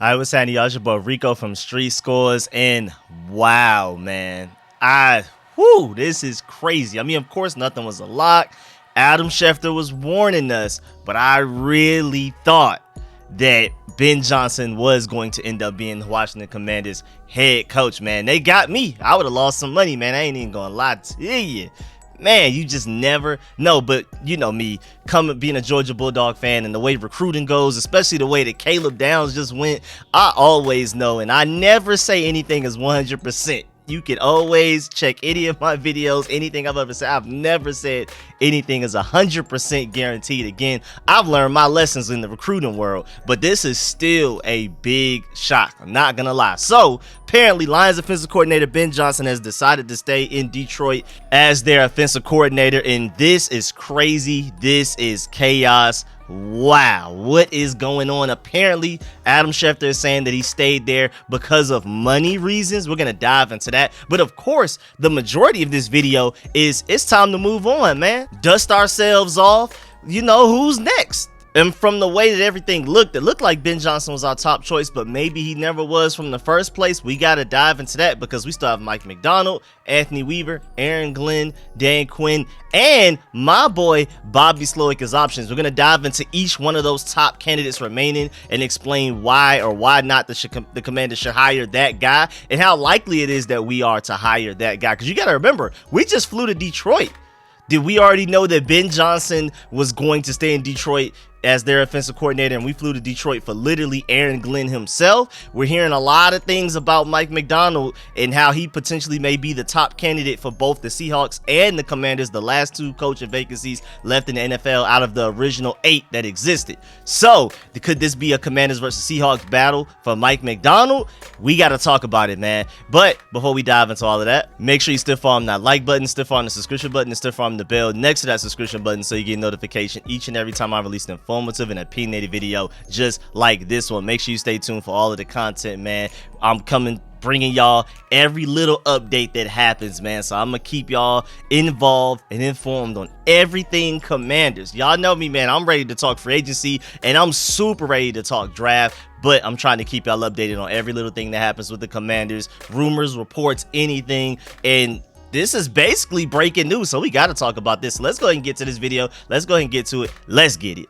I was saying y'all, your boy Rico from Street Scores, and wow, man, this is crazy. I mean, of course, nothing was a lock. Adam Schefter was warning us, but I really thought that Ben Johnson was going to end up being the Washington Commanders head coach, man. They got me. I would have lost some money, man. I ain't even gonna lie to you. Man, you just never know. But you know me, being a Georgia Bulldog fan, and the way recruiting goes, especially the way that Caleb Downs just went, I always know, and I never say anything is 100%. You can always check any of my videos, anything I've ever said. I've never said anything is 100% guaranteed. Again, I've learned my lessons in the recruiting world, but this is still a big shock. I'm not gonna lie. So apparently, Lions offensive coordinator Ben Johnson has decided to stay in Detroit as their offensive coordinator, and this is crazy. This is chaos. Wow, what is going on? Apparently, Adam Schefter is saying that he stayed there because of money reasons. We're going to dive into that. But of course, the majority of this video is it's time to move on, man. Dust ourselves off. You know, who's next? And from the way that everything looked, it looked like Ben Johnson was our top choice, but maybe he never was from the first place. We got to dive into that because we still have Mike Macdonald, Anthony Weaver, Aaron Glenn, Dan Quinn, and my boy Bobby Slowick as options. We're going to dive into each one of those top candidates remaining and explain why or why not the Commanders should hire that guy and how likely it is that we are to hire that guy. Because you got to remember, we just flew to Detroit. Did we already know that Ben Johnson was going to stay in Detroit as their offensive coordinator, and we flew to Detroit for literally Aaron Glenn himself? We're hearing a lot of things about Mike Macdonald and how he potentially may be the top candidate for both the Seahawks and the Commanders, the last two coaching vacancies left in the NFL out of the original 8 that existed. So could this be a Commanders versus Seahawks battle for Mike Macdonald? We got to talk about it, man. But before we dive into all of that, make sure you stiff arm that like button, stiff arm the subscription button, and stiff arm the bell next to that subscription button so you get notification each and every time I release an informative and opinionated video just like this one. Make sure you stay tuned for all of the content, man. I'm bringing y'all every little update that happens, man. So I'm gonna keep y'all involved and informed on everything Commanders. Y'all know me, man. I'm ready to talk free agency and I'm super ready to talk draft, but I'm trying to keep y'all updated on every little thing that happens with the Commanders, rumors, reports, anything. And this is basically breaking news, so we got to talk about this. Let's go ahead and get to this video. Let's go ahead and get to it. Let's get it.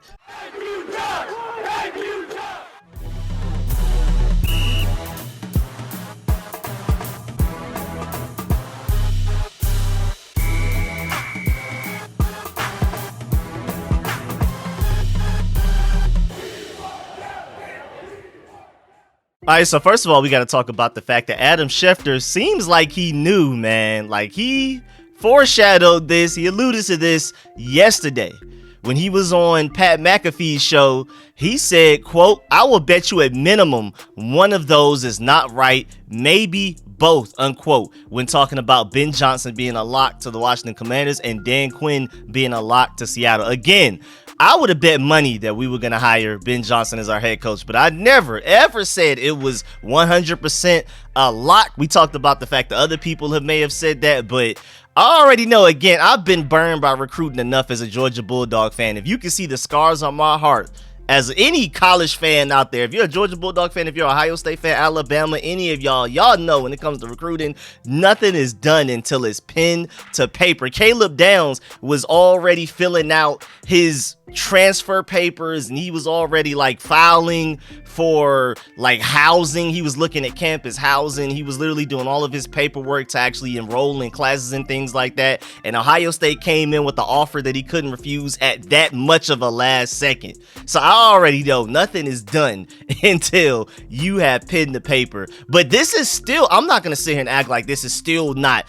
All right, so first of all, we got to talk about the fact that Adam Schefter seems like he knew, man. Like, he foreshadowed this. He alluded to this yesterday when he was on Pat McAfee's show. He said, quote, "I will bet you at minimum one of those is not right, maybe both," unquote, when talking about Ben Johnson being a lock to the Washington Commanders and Dan Quinn being a lock to Seattle. Again, I would have bet money that we were going to hire Ben Johnson as our head coach, but I never, ever said it was 100% a lock. We talked about the fact that other people may have said that, but I already know, again, I've been burned by recruiting enough as a Georgia Bulldog fan. If you can see the scars on my heart, as any college fan out there, if you're a Georgia Bulldog fan, if you're an Ohio State fan, Alabama, any of y'all know when it comes to recruiting, nothing is done until it's pen to paper. Caleb Downs was already filling out his transfer papers and he was already like filing for like housing. He was looking at campus housing. He was literally doing all of his paperwork to actually enroll in classes and things like that. And Ohio State came in with the offer that he couldn't refuse at that much of a last second. So I already know nothing is done until you have pen to paper. But this is still, I'm not going to sit here and act like this is still not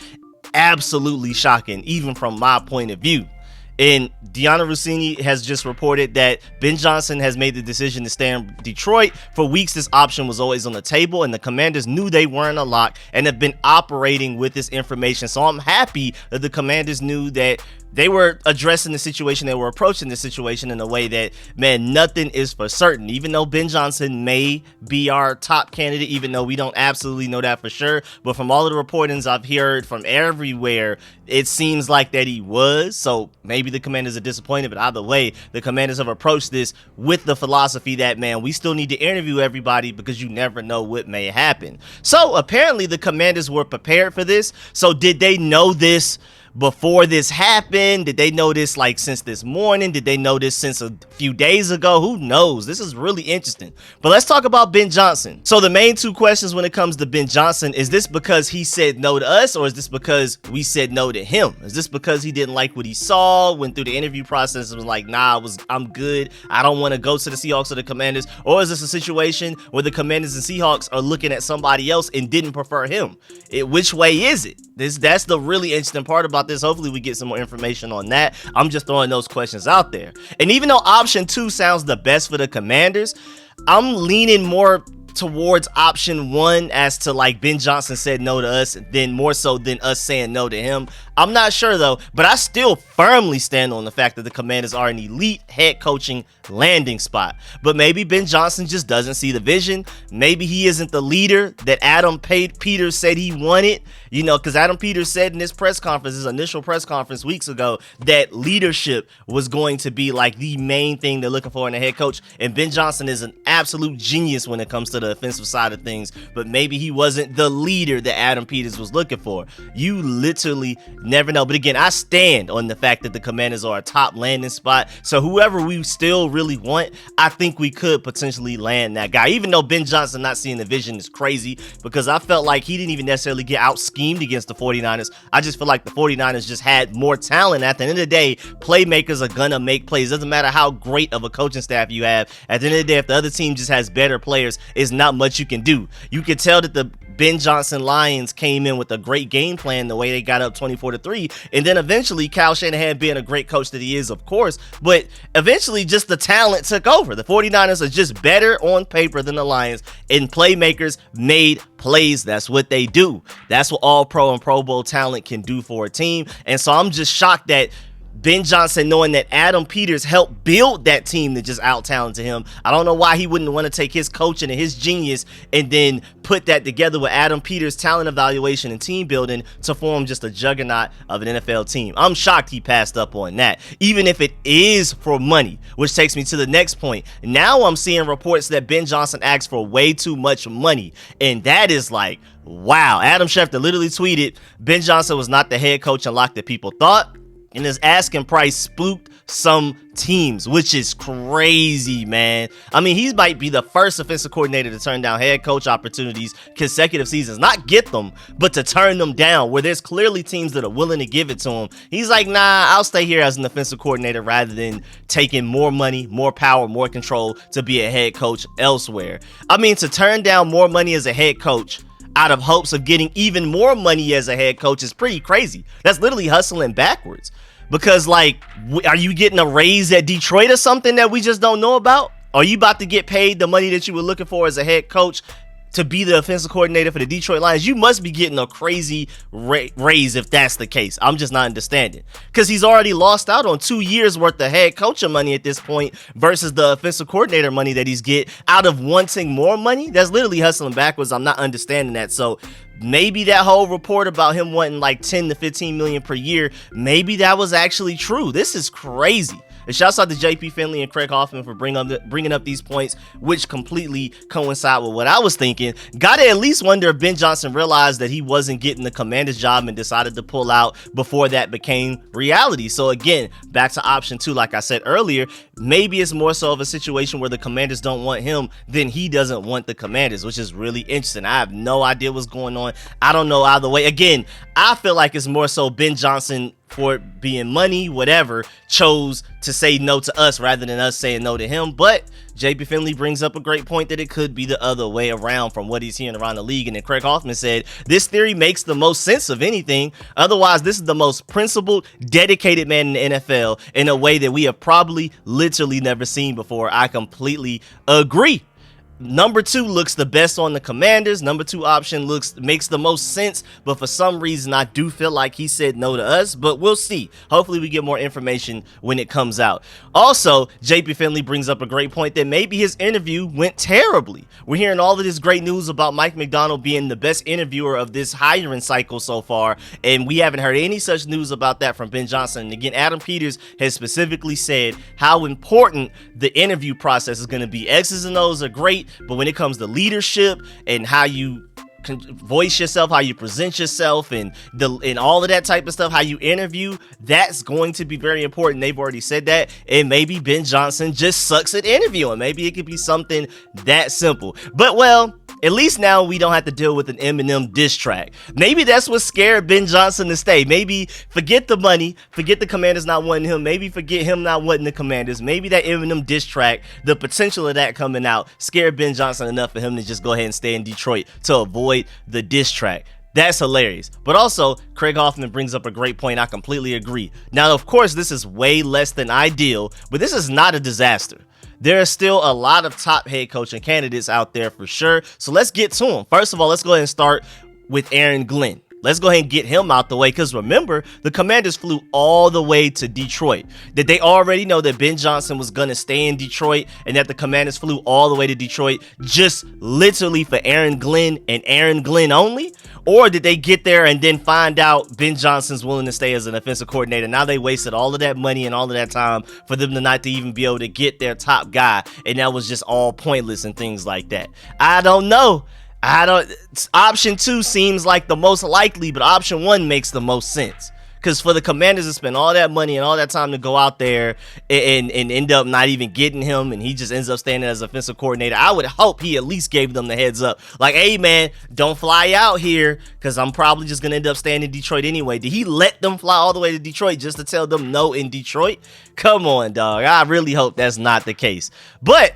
absolutely shocking, even from my point of view. And Deanna Rossini has just reported that Ben Johnson has made the decision to stay in Detroit. For weeks, this option was always on the table, and the Commanders knew they weren't a lock and have been operating with this information. So I'm happy that the Commanders knew that they were addressing the situation, they were approaching the situation in a way that, man, nothing is for certain. Even though Ben Johnson may be our top candidate, even though we don't absolutely know that for sure, but from all of the reportings I've heard from everywhere, it seems like that he was. So maybe the Commanders are disappointed, but either way, the Commanders have approached this with the philosophy that, man, we still need to interview everybody because you never know what may happen. So apparently the Commanders were prepared for this. So did they know this before this happened? Did they know this like since this morning? Did they know this since a few days ago? Who knows? This is really interesting. But let's talk about Ben Johnson. So the main two questions when it comes to Ben Johnson, is this because he said no to us, or is this because we said no to him? Is this because he didn't like what he saw, went through the interview process and was like, nah, I'm good, I don't want to go to the Seahawks or the Commanders? Or is this a situation where the Commanders and Seahawks are looking at somebody else and didn't prefer him? Which way is it? That's the really interesting part about this. Hopefully we get some more information on that. I'm just throwing those questions out there. And even though option 2 sounds the best for the Commanders, I'm leaning more towards option 1 as to like Ben Johnson said no to us, then more so than us saying no to him. I'm not sure though, but I still firmly stand on the fact that the Commanders are an elite head coaching landing spot. But maybe Ben Johnson just doesn't see the vision. Maybe he isn't the leader that Adam Peters said he wanted, you know, because Adam Peters said in his press conference, his initial press conference weeks ago, that leadership was going to be like the main thing they're looking for in a head coach. And Ben Johnson is an absolute genius when it comes to the offensive side of things, but maybe he wasn't the leader that Adam Peters was looking for. You literally never know. But again, I stand on the fact that the Commanders are a top landing spot. So whoever we still really want, I think we could potentially land that guy. Even though Ben Johnson not seeing the vision is crazy, because I felt like he didn't even necessarily get out schemed against the 49ers. I just feel like the 49ers just had more talent. At the end of the day, playmakers are gonna make plays. Doesn't matter how great of a coaching staff you have. At the end of the day, if the other team just has better players, it's not much you can do. You can tell that the Ben Johnson Lions came in with a great game plan the way they got up 24-3, and then eventually Kyle Shanahan, being a great coach that he is, of course, but eventually just the talent took over. The 49ers are just better on paper than the Lions, and playmakers made plays. That's what they do. That's what all pro and Pro Bowl talent can do for a team. And so I'm just shocked that Ben Johnson, knowing that Adam Peters helped build that team that just out-talented him, I don't know why he wouldn't want to take his coaching and his genius and then put that together with Adam Peters' talent evaluation and team building to form just a juggernaut of an NFL team. I'm shocked he passed up on that, even if it is for money, which takes me to the next point. Now I'm seeing reports that Ben Johnson asked for way too much money, and that is like, wow. Adam Schefter literally tweeted, Ben Johnson was not the head coach and lock that people thought, and his asking price spooked some teams, which is crazy, man. I mean, he might be the first offensive coordinator to turn down head coach opportunities consecutive seasons. Not get them, but to turn them down, where there's clearly teams that are willing to give it to him. He's like, nah, I'll stay here as an offensive coordinator rather than taking more money, more power, more control to be a head coach elsewhere. I mean, to turn down more money as a head coach out of hopes of getting even more money as a head coach is pretty crazy. That's literally hustling backwards. Because, like, are you getting a raise at Detroit or something that we just don't know about? Are you about to get paid the money that you were looking for as a head coach to be the offensive coordinator for the Detroit Lions? You must be getting a crazy raise if that's the case. I'm just not understanding. Because he's already lost out on 2 years worth of head coaching money at this point versus the offensive coordinator money that he's get out of wanting more money. That's literally hustling backwards. I'm not understanding that. So maybe that whole report about him wanting like 10 to 15 million per year, maybe that was actually true. This is crazy. And shouts out to JP Finley and Craig Hoffman for bringing up these points, which completely coincide with what I was thinking. Gotta at least wonder if Ben Johnson realized that he wasn't getting the Commander's job and decided to pull out before that became reality. So again, back to option 2, like I said earlier, maybe it's more so of a situation where the Commanders don't want him than he doesn't want the Commanders, which is really interesting. I have no idea what's going on. I don't know either way. Again, I feel like it's more so Ben Johnson, for it being money, whatever, chose to say no to us rather than us saying no to him. But JP Finley brings up a great point that it could be the other way around from what he's hearing around the league. And then Craig Hoffman said, this theory makes the most sense of anything. Otherwise, this is the most principled, dedicated man in the NFL in a way that we have probably literally never seen before. I completely agree. Number 2 looks the best on the Commanders. Number 2 option makes the most sense, but for some reason I do feel like he said no to us, but we'll see. Hopefully we get more information when it comes out. Also, JP Finley brings up a great point that maybe his interview went terribly. We're hearing all of this great news about Mike Macdonald being the best interviewer of this hiring cycle so far, and we haven't heard any such news about that from Ben Johnson. And again, Adam Peters has specifically said how important the interview process is going to be. X's and O's are great, but when it comes to leadership and how you voice yourself, how you present yourself, and all of that type of stuff, how you interview, that's going to be very important. They've already said that, and maybe Ben Johnson just sucks at interviewing. Maybe it could be something that simple. But well, at least now we don't have to deal with an Eminem diss track. Maybe that's what scared Ben Johnson to stay. Maybe forget the money, forget the Commanders not wanting him, maybe forget him not wanting the Commanders. Maybe that Eminem diss track, the potential of that coming out, scared Ben Johnson enough for him to just go ahead and stay in Detroit to avoid the diss track. That's hilarious. But also, Craig Hoffman brings up a great point. I completely agree. Now, of course, this is way less than ideal, but this is not a disaster. There are still a lot of top head coaching candidates out there for sure. So let's get to them. First of all, let's go ahead and start with Aaron Glenn. Let's go ahead and get him out the way, because remember, the Commanders flew all the way to Detroit. Did they already know that Ben Johnson was going to stay in Detroit and that the Commanders flew all the way to Detroit just literally for Aaron Glenn and Aaron Glenn only? Or did they get there and then find out Ben Johnson's willing to stay as an offensive coordinator? Now they wasted all of that money and all of that time for them to not to even be able to get their top guy, and that was just all pointless and things like that. I don't know. Option 2 seems like the most likely, but option 1 makes the most sense. Because for the Commanders to spend all that money and all that time to go out there and end up not even getting him, and he just ends up staying as offensive coordinator, I would hope he at least gave them the heads up. Like, hey, man, don't fly out here, because I'm probably just going to end up staying in Detroit anyway. Did he let them fly all the way to Detroit just to tell them no in Detroit? Come on, dog. I really hope that's not the case. But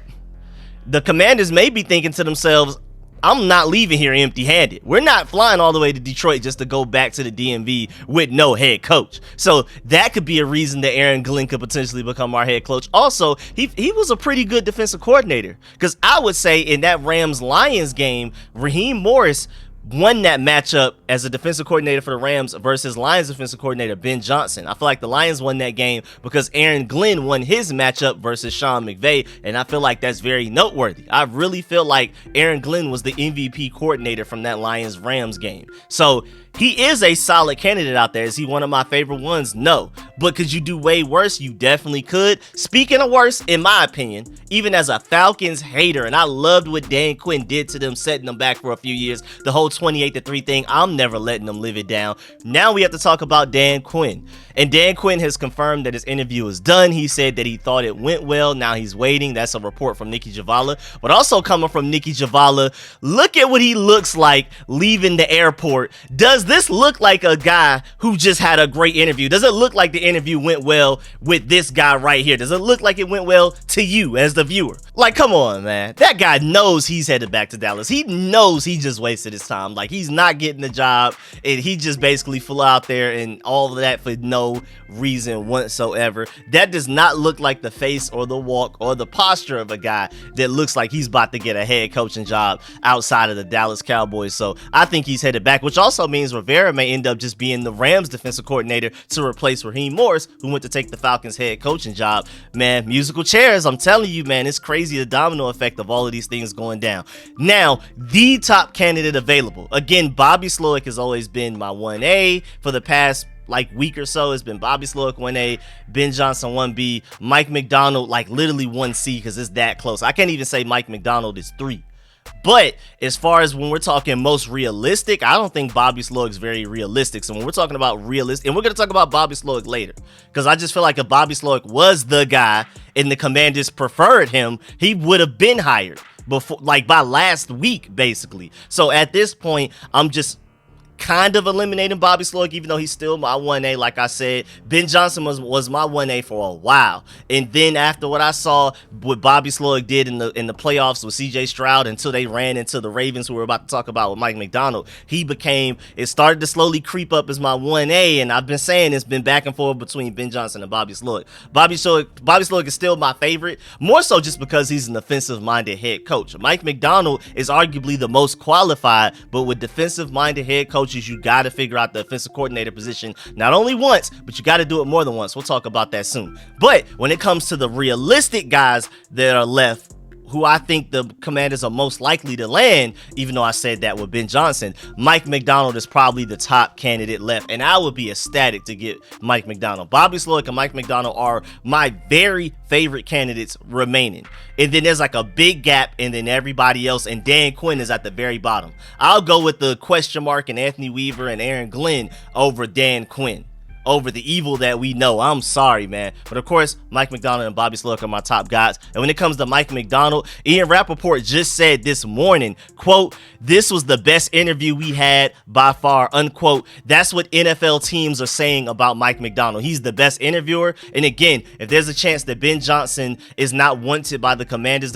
the Commanders may be thinking to themselves, I'm not leaving here empty-handed. We're not flying all the way to Detroit just to go back to the DMV with no head coach. So that could be a reason that Aaron Glenn could potentially become our head coach. Also, he was a pretty good defensive coordinator, because I would say in that Rams-Lions game, Raheem Morris won that matchup as a defensive coordinator for the Rams versus Lions defensive coordinator Ben Johnson. I feel like the Lions won that game because Aaron Glenn won his matchup versus Sean McVay, and I feel like that's very noteworthy. I really feel like Aaron Glenn was the MVP coordinator from that Lions-Rams game. So he is a solid candidate out there. Is he one of my favorite ones? No. But could you do way worse? You definitely could. Speaking of worse, in my opinion, even as a Falcons hater, and I loved what Dan Quinn did to them, setting them back for a few years, the whole 28-3 thing, I'm never letting them live it down. Now we have to talk about Dan Quinn. And Dan Quinn has confirmed that his interview is done. He said that he thought it went well. Now he's waiting. That's a report from Nikki Javala. But also coming from Nikki Javala, look at what he looks like leaving the airport. Does this look like a guy who just had a great interview? Does it look like the interview went well with this guy right here? Does it look like it went well to you as the viewer? Like, come on, man. That guy knows he's headed back to Dallas. He knows he just wasted his time. Like, he's not getting the job, and he just basically flew out there and all of that for no reason whatsoever. That does not look like the face or the walk or the posture of a guy that looks like he's about to get a head coaching job outside of the Dallas Cowboys. So I think he's headed back, which also means Rivera may end up just being the Rams defensive coordinator to replace Raheem Morris, who went to take the Falcons head coaching job. Man, musical chairs, I'm telling you, man, it's crazy the domino effect of all of these things going down. Now, the top candidate available. Again, Bobby Slowick has always been my 1A for the past week or so. It's been Bobby Slowick 1A, Ben Johnson 1B, Mike Macdonald literally 1C, because it's that close. I can't even say Mike Macdonald is 3. But as far as when we're talking most realistic, I don't think Bobby Slowick's very realistic. So when we're talking about realistic, and we're going to talk about Bobby Slowick later, because I just feel like if Bobby Slowick was the guy and the Commanders preferred him, he would have been hired before, by last week, basically. So at this point, I'm just kind of eliminating Bobby Slowick, even though he's still my 1A. Like I said, Ben Johnson was my 1A for a while. And then after what I saw what Bobby Slowick did in the playoffs with CJ Stroud until they ran into the Ravens, who we're about to talk about with Mike Macdonald, it started to slowly creep up as my 1A. And I've been saying it's been back and forth between Ben Johnson and Bobby Slowick. Bobby Slowick is still my favorite, more so just because he's an offensive-minded head coach. Mike Macdonald is arguably the most qualified, but with defensive-minded head coaches, you got to figure out the offensive coordinator position not only once, but you got to do it more than once. We'll talk about that soon. But when it comes to the realistic guys that are left, who I think the Commanders are most likely to land, even though I said that with Ben Johnson, Mike Macdonald is probably the top candidate left, and I would be ecstatic to get Mike Macdonald. Bobby Slowick and Mike Macdonald are my very favorite candidates remaining. And then there's like a big gap, and then everybody else, and Dan Quinn is at the very bottom. I'll go with the question mark and Anthony Weaver and Aaron Glenn over Dan Quinn, over the evil that we know. I'm sorry, man. But of course, Mike Macdonald and Bobby Slowick are my top guys. And when it comes to Mike Macdonald, Ian Rappaport just said this morning, quote, "This was the best interview we had by far," unquote. That's what NFL teams are saying about Mike Macdonald. He's the best interviewer. And again, if there's a chance that Ben Johnson is not wanted by the Commanders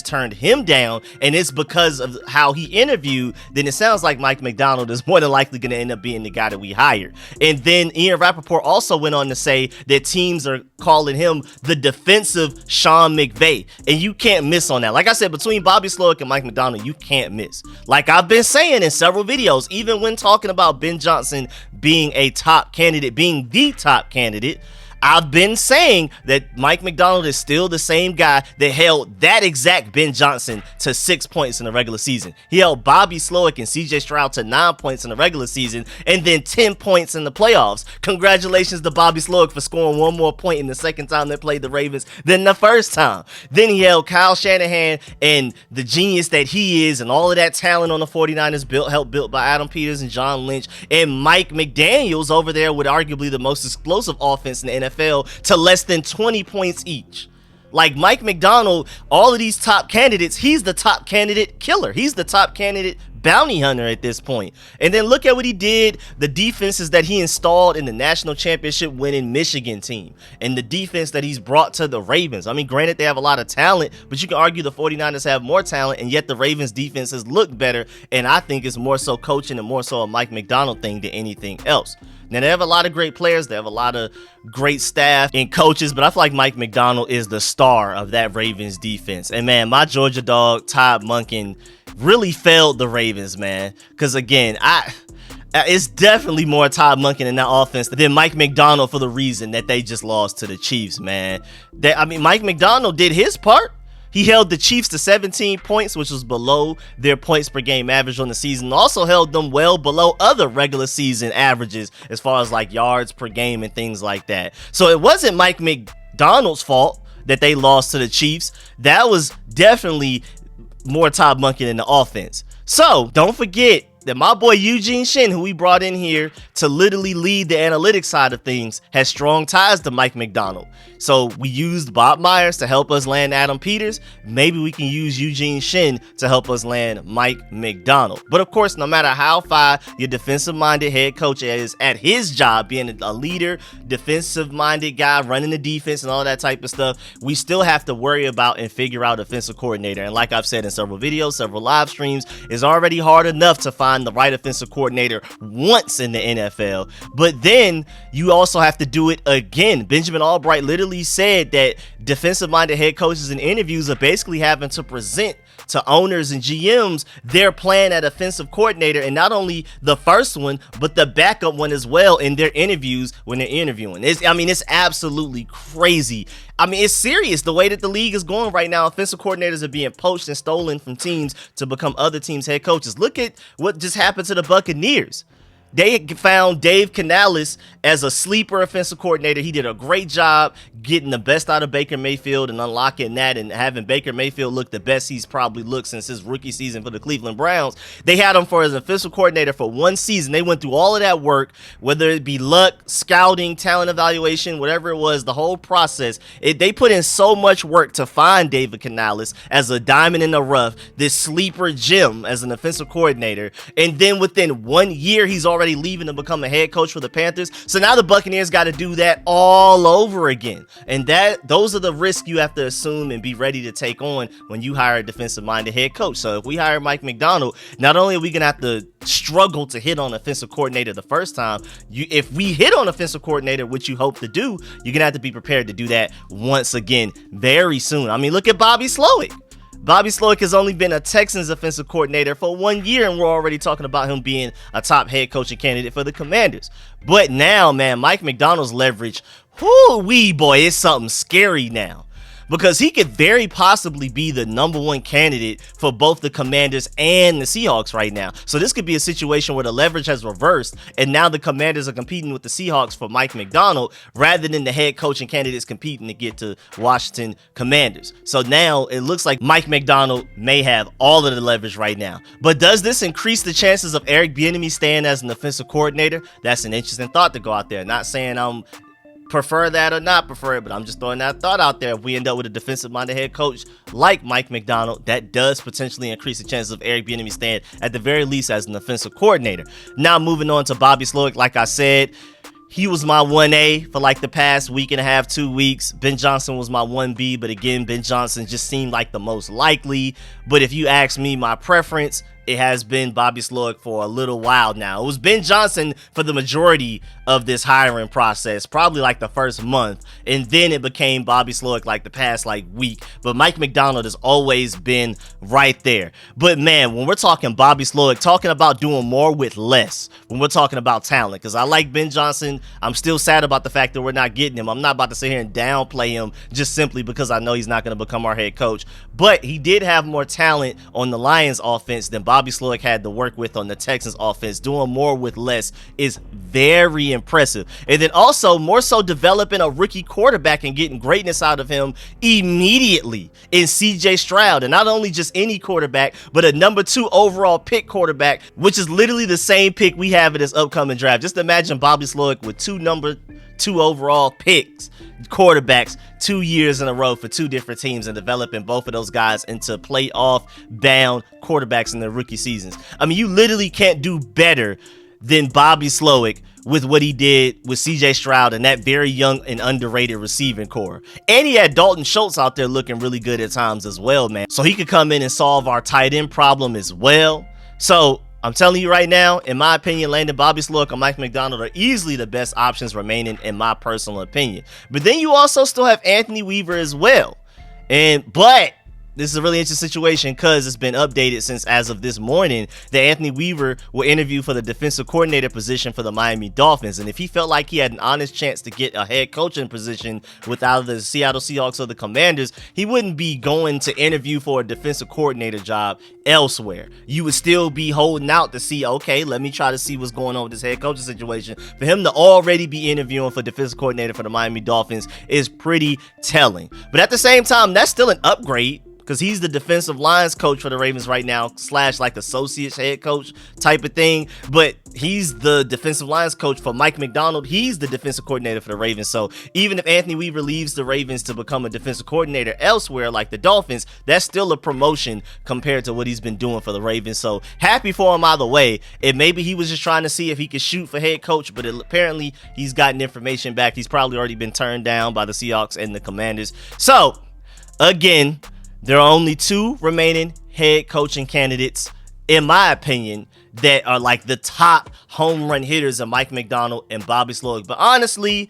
turned him down, and it's because of how he interviewed, then it sounds like Mike Macdonald is more than likely going to end up being the guy that we hire. And then Ian Rappaport also went on to say that teams are calling him the defensive Sean McVay, and you can't miss on that. Like I said, between Bobby Slowick and Mike Macdonald, you can't miss. Like I've been saying in several videos, even when talking about Ben Johnson being a top candidate, being the top candidate, I've been saying that Mike Macdonald is still the same guy that held that exact Ben Johnson to 6 points in the regular season. He held Bobby Slowick and CJ Stroud to 9 points in the regular season and then 10 points in the playoffs. Congratulations to Bobby Slowick for scoring one more point in the second time they played the Ravens than the first time. Then he held Kyle Shanahan and the genius that he is and all of that talent on the 49ers helped built by Adam Peters and John Lynch and Mike McDaniels over there with arguably the most explosive offense in the NFL to less than 20 points each. Like Mike Macdonald, all of these top candidates, he's the top candidate killer. He's the top candidate bounty hunter at this point. And then look at what he did, the defenses that he installed in the national championship winning Michigan team and the defense that he's brought to the Ravens. I mean, granted, they have a lot of talent, but you can argue the 49ers have more talent, and yet the Ravens defenses look better. And I think it's more so coaching and more so a Mike Macdonald thing than anything else. Now, they have a lot of great players. They have a lot of great staff and coaches, but I feel like Mike Macdonald is the star of that Ravens defense. And man, my Georgia dog, Todd Monken, really failed the Ravens, man. Because again, it's definitely more Todd Monken in that offense than Mike Macdonald for the reason that they just lost to the Chiefs, man. Mike Macdonald did his part. He held the Chiefs to 17 points, which was below their points per game average on the season. Also held them well below other regular season averages as far as like yards per game and things like that. So it wasn't Mike Macdonald's fault that they lost to the Chiefs. That was definitely more Todd Monken in the offense. So don't forget that my boy Eugene Shin, who we brought in here to literally lead the analytics side of things, has strong ties to Mike Macdonald. So we used Bob Myers to help us land Adam Peters. Maybe we can use Eugene Shin to help us land Mike Macdonald. But of course, no matter how far your defensive-minded head coach is at his job, being a leader, defensive-minded guy, running the defense and all that type of stuff, we still have to worry about and figure out offensive coordinator. And like I've said in several videos, several live streams, it's already hard enough to find the right offensive coordinator once in the NFL. But then you also have to do it again. Benjamin Albright literally said that defensive-minded head coaches in interviews are basically having to present to owners and GMs their plan at offensive coordinator, and not only the first one, but the backup one as well in their interviews when they're interviewing. It's absolutely crazy. I mean, it's serious the way that the league is going right now. Offensive coordinators are being poached and stolen from teams to become other teams' head coaches. Look at what just happened to the Buccaneers. They found Dave Canales as a sleeper offensive coordinator. He did a great job getting the best out of Baker Mayfield and unlocking that and having Baker Mayfield look the best he's probably looked since his rookie season for the Cleveland Browns. They had him for his offensive coordinator for one season. They went through all of that work, whether it be luck, scouting, talent evaluation, whatever it was, the whole process. They put in so much work to find David Canales as a diamond in the rough, this sleeper gem as an offensive coordinator. And then within 1 year, he's already leaving to become a head coach for the Panthers. So now the Buccaneers got to do that all over again. And those are the risks you have to assume and be ready to take on when you hire a defensive-minded head coach. So if we hire Mike Macdonald, not only are we going to have to struggle to hit on offensive coordinator the first time, if we hit on offensive coordinator, which you hope to do, you're going to have to be prepared to do that once again very soon. I mean, look at Bobby Slowick. Bobby Slowick has only been a Texans offensive coordinator for 1 year, and we're already talking about him being a top head coaching candidate for the Commanders. But now, man, Mike Macdonald's leverage, whoo-wee, boy, it's something scary now. Because he could very possibly be the #1 candidate for both the Commanders and the Seahawks right now. So this could be a situation where the leverage has reversed, and now the Commanders are competing with the Seahawks for Mike Macdonald rather than the head coaching candidates competing to get to Washington Commanders. So now it looks like Mike Macdonald may have all of the leverage right now. But does this increase the chances of Eric Bieniemy staying as an offensive coordinator? That's an interesting thought to go out there. Not saying I'm prefer that or not prefer it, but I'm just throwing that thought out there. If we end up with a defensive-minded head coach like Mike Macdonald, that does potentially increase the chances of Eric Bieniemy staying at the very least as an offensive coordinator. Now moving on to Bobby Slowick, like I said, he was my 1A for like the past week and a half, 2 weeks. Ben Johnson was my 1B, but again, Ben Johnson just seemed like the most likely. But if you ask me my preference, it has been Bobby Slowick for a little while now. It was Ben Johnson for the majority of this hiring process, probably like the first month, and then it became Bobby Slowick like the past week. But Mike Macdonald has always been right there. But man, when we're talking Bobby Slowick, talking about doing more with less, when we're talking about talent, because I like Ben Johnson, I'm still sad about the fact that we're not getting him. I'm not about to sit here and downplay him just simply because I know he's not going to become our head coach. But he did have more talent on the Lions offense than Bobby Slowick had to work with on the Texans offense. Doing more with less is very impressive. And then also more so developing a rookie quarterback and getting greatness out of him immediately in CJ Stroud. And not only just any quarterback, but a #2 overall pick quarterback, which is literally the same pick we have in this upcoming draft. Just imagine Bobby Slowick with 2 #2 overall picks, quarterbacks, 2 years in a row for 2 different teams, and developing both of those guys into playoff bound quarterbacks in their rookie seasons. I mean, you literally can't do better than Bobby Slowick with what he did with CJ Stroud and that very young and underrated receiving core. And he had Dalton Schultz out there looking really good at times as well, man. So he could come in and solve our tight end problem as well. So I'm telling you right now, in my opinion, landing Bobby Slowick or Mike Macdonald are easily the best options remaining, in my personal opinion. But then you also still have Anthony Weaver as well. But this is a really interesting situation because it's been updated since as of this morning that Anthony Weaver will interview for the defensive coordinator position for the Miami Dolphins. And if he felt like he had an honest chance to get a head coaching position with either the Seattle Seahawks or the Commanders, he wouldn't be going to interview for a defensive coordinator job elsewhere. You would still be holding out to see, okay, let me try to see what's going on with this head coaching situation. For him to already be interviewing for defensive coordinator for the Miami Dolphins is pretty telling. But at the same time, that's still an upgrade, because he's the defensive lines coach for the Ravens right now, / like associate head coach type of thing. But he's the defensive lines coach for Mike Macdonald. He's the defensive coordinator for the Ravens. So even if Anthony Weaver leaves the Ravens to become a defensive coordinator elsewhere like the Dolphins, that's still a promotion compared to what he's been doing for the Ravens. So happy for him either way. And maybe he was just trying to see if he could shoot for head coach, but apparently he's gotten information back. He's probably already been turned down by the Seahawks and the Commanders. So again, there are only 2 remaining head coaching candidates, in my opinion, that are like the top home run hitters of Mike Macdonald and Bobby Slowick. But honestly,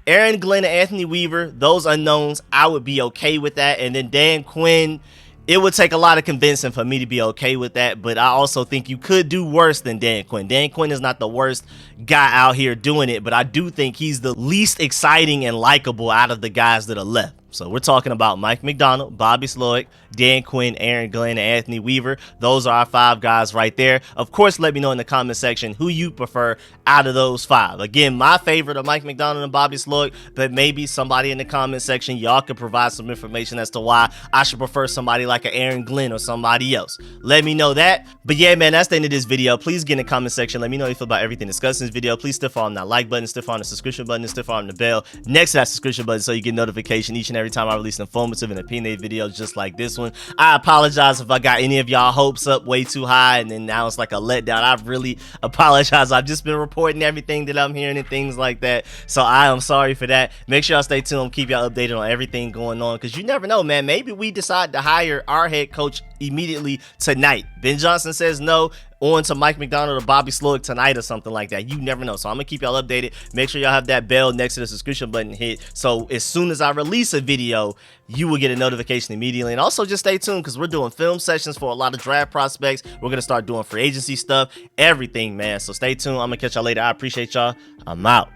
Aaron Glenn and Anthony Weaver, those unknowns, I would be okay with that. And then Dan Quinn, it would take a lot of convincing for me to be okay with that. But I also think you could do worse than Dan Quinn. Dan Quinn is not the worst guy out here doing it, but I do think he's the least exciting and likable out of the guys that are left. So we're talking about Mike McDonald, Bobby Slowick, Dan Quinn, Aaron Glenn, and Anthony Weaver. Those are our 5 guys right there. Of course, let me know in the comment section who you prefer out of those 5. Again, my favorite are Mike McDonald and Bobby Slowick, but maybe somebody in the comment section, y'all could provide some information as to why I should prefer somebody like an Aaron Glenn or somebody else. Let me know that. But yeah, man, that's the end of this video. Please get in the comment section. Let me know how you feel about everything discussed in this video. Please stiff arm that like button, stiff arm the subscription button, and stiff arm the bell next to that subscription button so you get notification each and every time I release an informative and opinionated video just like this one. I apologize if I got any of y'all hopes up way too high and then now it's like a letdown. I really apologize. I've just been reporting everything that I'm hearing and things like that. So I am sorry for that. Make sure y'all stay tuned. Keep y'all updated on everything going on because you never know, man. Maybe we decide to hire our head coach immediately tonight. Ben Johnson says no. On to Mike McDonald or Bobby Slowick tonight or something like that. You never know. So I'm gonna keep y'all updated. Make sure y'all have that bell next to the subscription button hit. So as soon as I release a video, you will get a notification immediately. And also just stay tuned because we're doing film sessions for a lot of draft prospects. We're gonna start doing free agency stuff, everything, man. So stay tuned. I'm gonna catch y'all later. I appreciate y'all. I'm out.